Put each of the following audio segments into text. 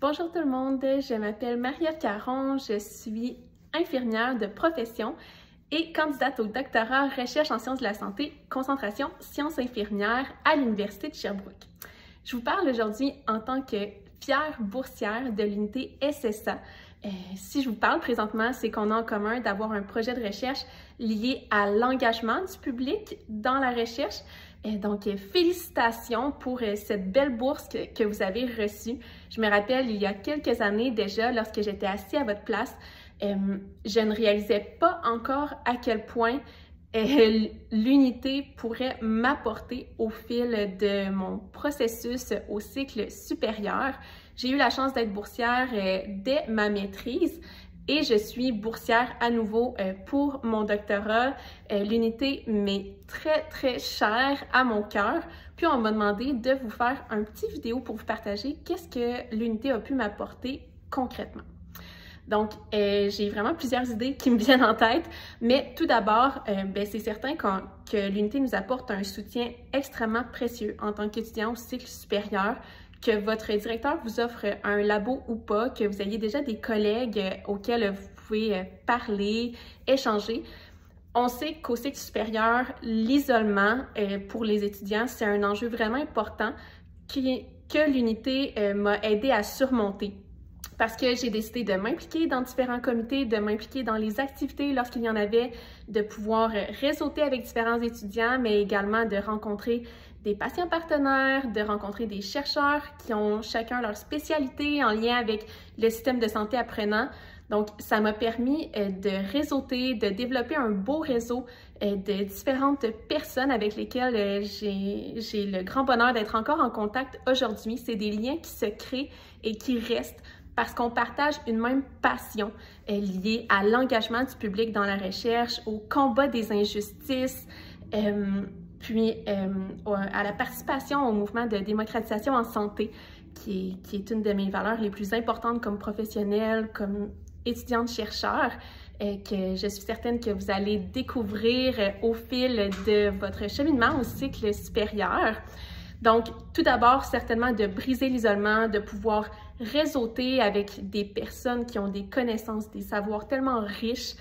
Bonjour tout le monde, je m'appelle Marie-Ève Caron, je suis infirmière de profession et candidate au doctorat Recherche en sciences de la santé, concentration sciences infirmières à l'Université de Sherbrooke. Je vous parle aujourd'hui en tant que fière boursière de l'unité SSA. Si je vous parle présentement, c'est qu'on a en commun d'avoir un projet de recherche lié à l'engagement du public dans la recherche. Donc, félicitations pour cette belle bourse que vous avez reçue. Je me rappelle, il y a quelques années déjà, lorsque j'étais assise à votre place, je ne réalisais pas encore à quel point l'unité pourrait m'apporter au fil de mon processus au cycle supérieur. J'ai eu la chance d'être boursière dès ma maîtrise et je suis boursière à nouveau pour mon doctorat. L'unité m'est très chère à mon cœur. Puis on m'a demandé de vous faire un petit vidéo pour vous partager qu'est-ce que l'unité a pu m'apporter concrètement. Donc, j'ai vraiment plusieurs idées qui me viennent en tête, mais tout d'abord, c'est certain que l'unité nous apporte un soutien extrêmement précieux en tant qu'étudiant au cycle supérieur, que votre directeur vous offre un labo ou pas, que vous ayez déjà des collègues auxquels vous pouvez parler, échanger. On sait qu'au cycle supérieur, l'isolement pour les étudiants, c'est un enjeu vraiment important que l'unité m'a aidé à surmonter. Parce que j'ai décidé de m'impliquer dans différents comités, de m'impliquer dans les activités lorsqu'il y en avait, de pouvoir réseauter avec différents étudiants, mais également de rencontrer des patients partenaires, de rencontrer des chercheurs qui ont chacun leur spécialité en lien avec le système de santé apprenant. Donc, ça m'a permis de réseauter, de développer un beau réseau de différentes personnes avec lesquelles j'ai le grand bonheur d'être encore en contact aujourd'hui. C'est des liens qui se créent et qui restent parce qu'on partage une même passion liée à l'engagement du public dans la recherche, au combat des injustices, puis à la participation au mouvement de démocratisation en santé, qui est une de mes valeurs les plus importantes comme professionnelle, comme étudiante-chercheur, que je suis certaine que vous allez découvrir au fil de votre cheminement au cycle supérieur. Donc, tout d'abord, certainement de briser l'isolement, de pouvoir réseauter avec des personnes qui ont des connaissances, des savoirs tellement riches.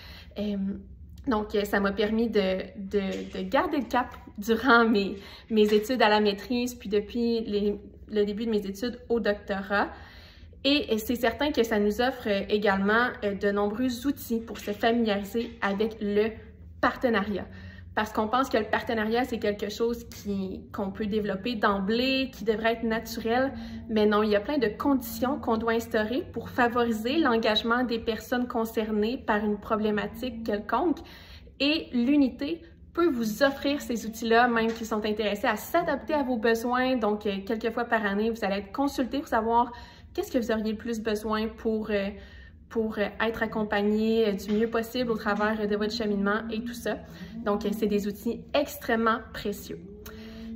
Donc, ça m'a permis de garder le cap durant mes études à la maîtrise, puis depuis le début de mes études au doctorat. Et c'est certain que ça nous offre également de nombreux outils pour se familiariser avec le partenariat. Parce qu'on pense que le partenariat, c'est quelque chose qu'on peut développer d'emblée, qui devrait être naturel, mais non, il y a plein de conditions qu'on doit instaurer pour favoriser l'engagement des personnes concernées par une problématique quelconque. Et l'unité peut vous offrir ces outils-là, même qui sont intéressés à s'adapter à vos besoins. Donc, quelques fois par année, vous allez être consulté pour savoir qu'est-ce que vous auriez le plus besoin pour être accompagné du mieux possible au travers de votre cheminement et tout ça. Donc, c'est des outils extrêmement précieux.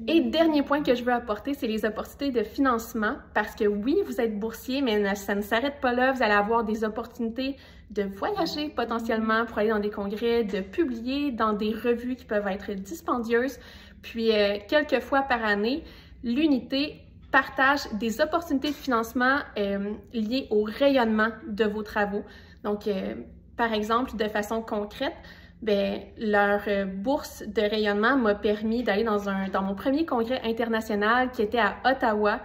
Et dernier point que je veux apporter, c'est les opportunités de financement, parce que oui, vous êtes boursier, mais ça ne s'arrête pas là. Vous allez avoir des opportunités de voyager potentiellement pour aller dans des congrès, de publier dans des revues qui peuvent être dispendieuses. Puis, quelques fois par année, l'unité partage des opportunités de financement liées au rayonnement de vos travaux. Donc, par exemple, de façon concrète, leur bourse de rayonnement m'a permis d'aller dans mon premier congrès international qui était à Ottawa,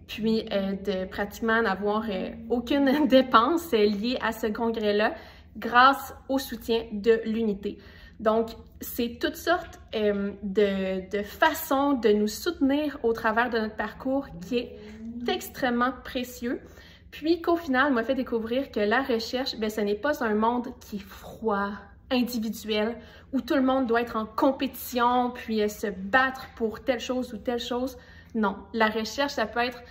puis de pratiquement n'avoir aucune dépense liée à ce congrès-là grâce au soutien de l'unité. Donc, c'est toutes sortes de façons de nous soutenir au travers de notre parcours qui est extrêmement précieux. Puis qu'au final, m'a fait découvrir que la recherche, ce n'est pas un monde qui est froid, individuel, où tout le monde doit être en compétition, puis se battre pour telle chose ou telle chose. Non, la recherche, ça peut être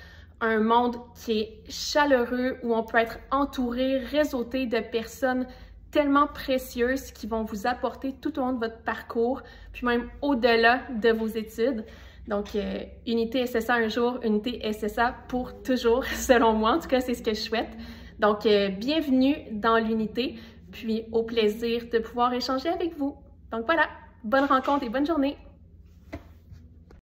un monde qui est chaleureux, où on peut être entouré, réseauté de personnes tellement précieuses qui vont vous apporter tout au long de votre parcours, puis même au-delà de vos études. Donc, unité SSA un jour, unité SSA pour toujours, selon moi. En tout cas, c'est ce que je souhaite. Donc, bienvenue dans l'unité, puis au plaisir de pouvoir échanger avec vous. Donc voilà, bonne rencontre et bonne journée!